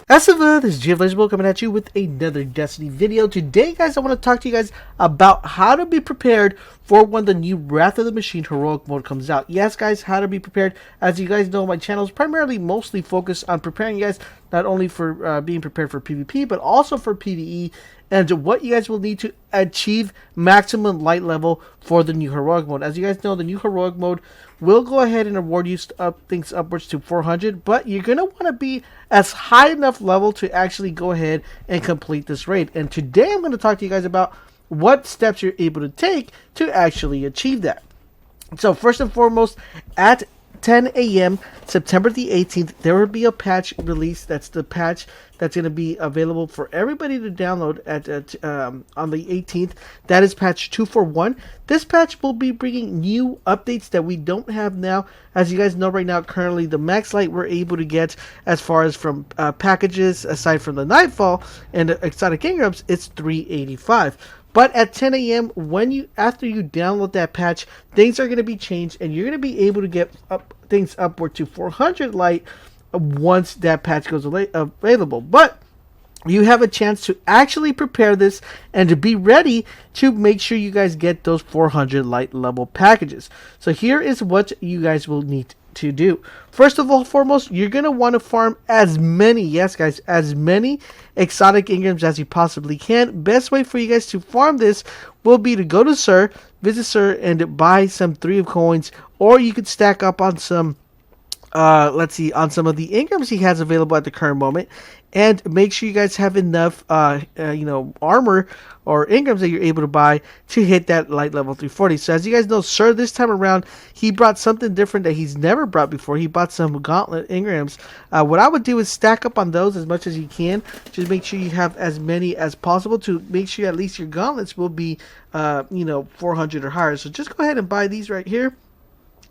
As of this is GRIMOIRE coming at you with another Destiny video. Today, guys, I want to talk to you guys about how to be prepared for when the new Wrath of the Machine heroic mode comes out. Yes, guys, how to be prepared. As you guys know, my channel is primarily mostly focused on preparing you guys not only for being prepared for PvP, but also for PvE, and what you guys will need to achieve maximum light level for the new heroic mode. As you guys know, the new heroic mode will go ahead and award you things upwards to 400, but you're going to want to be as high enough level to actually go ahead and complete this raid. And today I'm going to talk to you guys about what steps you're able to take to actually achieve that. So first and foremost, at 10 a.m. September the 18th, there will be a patch release. That's the patch that's going to be available for everybody to download on the 18th. That is patch 241. This patch will be bringing new updates that we don't have now. As you guys know right now, currently the max light we're able to get as far as from packages, aside from the Nightfall and the exotic engrams, it's 385. But at 10 a.m., after you download that patch, things are going to be changed, and you're going to be able to get things upward to 400 light once that patch goes available. But you have a chance to actually prepare this and to be ready to make sure you guys get those 400 light level packages. So here is what you guys will need to do. First of all, foremost, you're going to want to farm as many, yes guys, as many exotic engrams as you possibly can. Best way for you guys to farm this will be to go to Sir, visit Sir, and buy some 3 of coins, or you could stack up on some on some of the engrams he has available at the current moment, and make sure you guys have enough armor or engrams that you're able to buy to hit that light level 340. So as you guys know, Sir, this time around, he brought something different that he's never brought before. He bought some gauntlet engrams. What I would do is stack up on those as much as you can. Just make sure you have as many as possible to make sure at least your gauntlets will be 400 or higher. So just go ahead and buy these right here.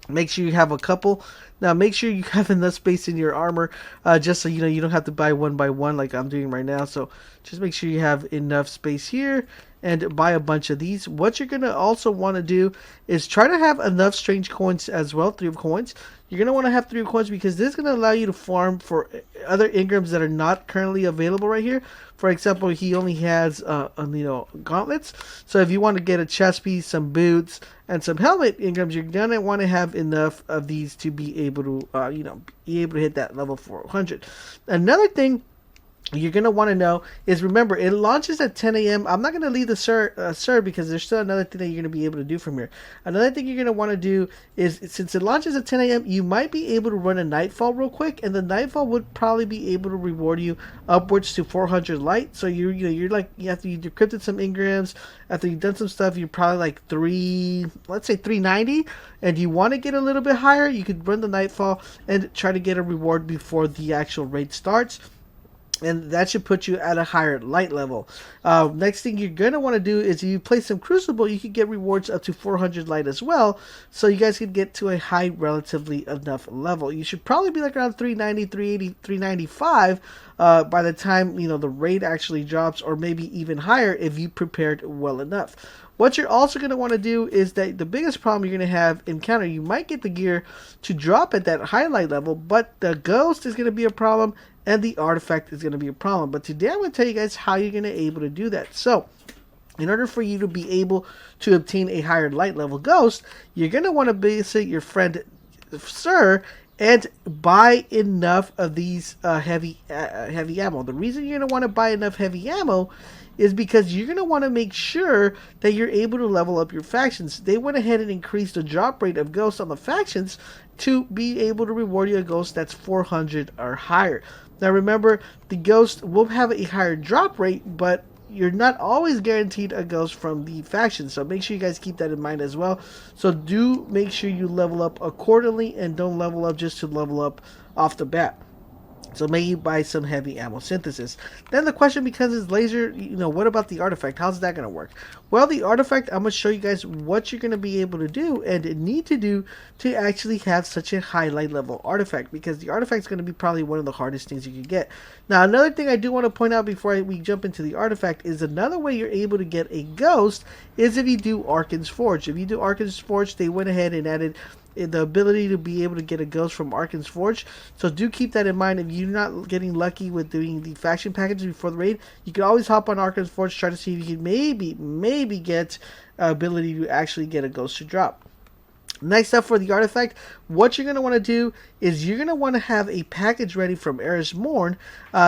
Make sure you have a couple. Now make sure you have enough space in your armor, just so you don't have to buy one by one like I'm doing right now. So just make sure you have enough space here and buy a bunch of these. What you're going to also want to do is try to have enough strange coins as well, 3 of coins. You're going to want to have 3 of coins because this is going to allow you to farm for other engrams that are not currently available right here. For example, he only has gauntlets. So if you want to get a chest piece, some boots, and some helmet engrams, you're going to want to have enough of these to be able to hit that level 400. Another thing you're going to want to know is, remember, it launches at 10 a.m. I'm not going to leave the Sir because there's still another thing that you're going to be able to do from here. Another thing you're going to want to do is, since it launches at 10 a.m., you might be able to run a Nightfall real quick, and the Nightfall would probably be able to reward you upwards to 400 light. So after you decrypted some engrams, after you've done some stuff, you're probably like 390, and you want to get a little bit higher, you could run the Nightfall and try to get a reward before the actual raid starts. And that should put you at a higher light level. Next thing you're going to want to do is, if you play some Crucible, you can get rewards up to 400 light as well. So you guys can get to a high, relatively enough level. You should probably be like around 390, 380, 395 by the time the raid actually drops, or maybe even higher if you prepared well enough. What you're also going to want to do is that the biggest problem you're going to encounter, you might get the gear to drop at that highlight level, but the ghost is going to be a problem, and the artifact is going to be a problem. But today I'm going to tell you guys how you're going to be able to do that. So in order for you to be able to obtain a higher light level ghost, you're going to want to visit your friend Sir and buy enough of these heavy ammo. The reason you're going to want to buy enough heavy ammo is because you're going to want to make sure that you're able to level up your factions. They went ahead and increased the drop rate of ghosts on the factions to be able to reward you a ghost that's 400 or higher. Now remember, the ghost will have a higher drop rate, but you're not always guaranteed a ghost from the faction. So make sure you guys keep that in mind as well. So do make sure you level up accordingly, and don't level up just to level up off the bat. So maybe buy some heavy ammo synthesis. Then the question becomes, is laser, what about the artifact? How's that going to work? Well, the artifact, I'm going to show you guys what you're going to be able to do and need to do to actually have such a high light level artifact, because the artifact is going to be probably one of the hardest things you can get. Now, another thing I do want to point out before we jump into the artifact is, another way you're able to get a ghost is if you do Arkan's Forge. If you do Arkan's Forge, they went ahead and added the ability to be able to get a ghost from Arkan's Forge. So do keep that in mind. If you're not getting lucky with doing the faction packages before the raid, you can always hop on Arkan's Forge, try to see if you can maybe get ability to actually get a ghost to drop. Next up for the artifact, what you're going to want to do is you're going to want to have a package ready from Eris Morn,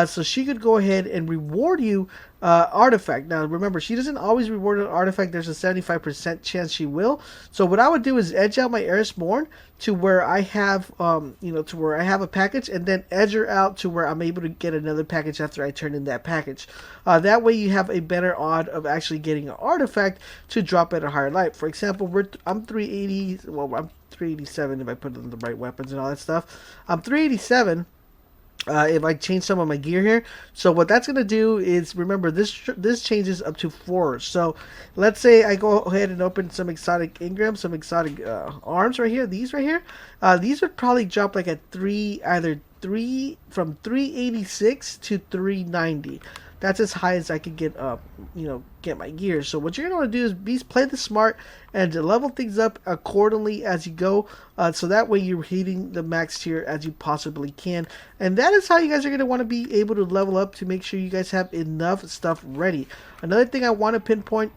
so she could go ahead and reward you artifact. Now remember, she doesn't always reward an artifact. There's a 75% chance she will. So what I would do is edge out my Eris Morn to where I have to where I have a package, and then edge her out to where I'm able to get another package after I turn in that package. That way you have a better odd of actually getting an artifact to drop at a higher light. For example, I'm 380, well, I'm 387 if I put in the right weapons and all that stuff. I'm 387 if I change some of my gear here. So what that's going to do is, remember, this changes up to 4. So let's say I go ahead and open some exotic engrams, some exotic arms right here. These right here, these would probably drop like at from 386 to 390. That's as high as I could get get my gear. So what you're going to want to do is play the smart and level things up accordingly as you go. So that way you're hitting the max tier as you possibly can. And that is how you guys are going to want to be able to level up to make sure you guys have enough stuff ready. Another thing I want to pinpoint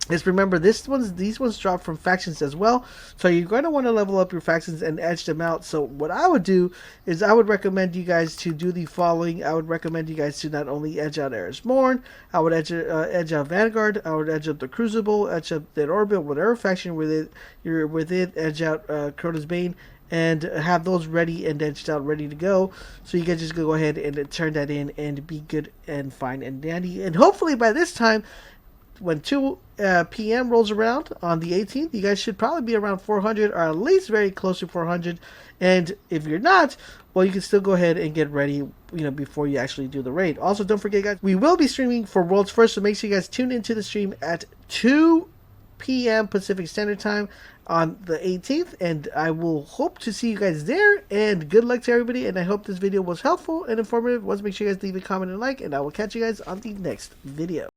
is, remember, these ones drop from factions as well, so you're going to want to level up your factions and edge them out. So what I would do is I would recommend you guys to do the following. I would recommend you guys to not only edge out Eris Morn, I would edge out Vanguard, I would edge up the Crucible, edge up Dead Orbit, whatever faction you're within, edge out Crota's Bane, and have those ready and edged out, ready to go. So you can just go ahead and turn that in and be good and fine and dandy. And hopefully by this time, when 2 p.m. rolls around on the 18th, you guys should probably be around 400, or at least very close to 400. And if you're not, well, you can still go ahead and get ready, before you actually do the raid. Also, don't forget, guys, we will be streaming for Worlds First, so make sure you guys tune into the stream at 2 p.m. Pacific Standard Time on the 18th, and I will hope to see you guys there. And good luck to everybody, and I hope this video was helpful and informative. Once, make sure you guys leave a comment and like, and I will catch you guys on the next video.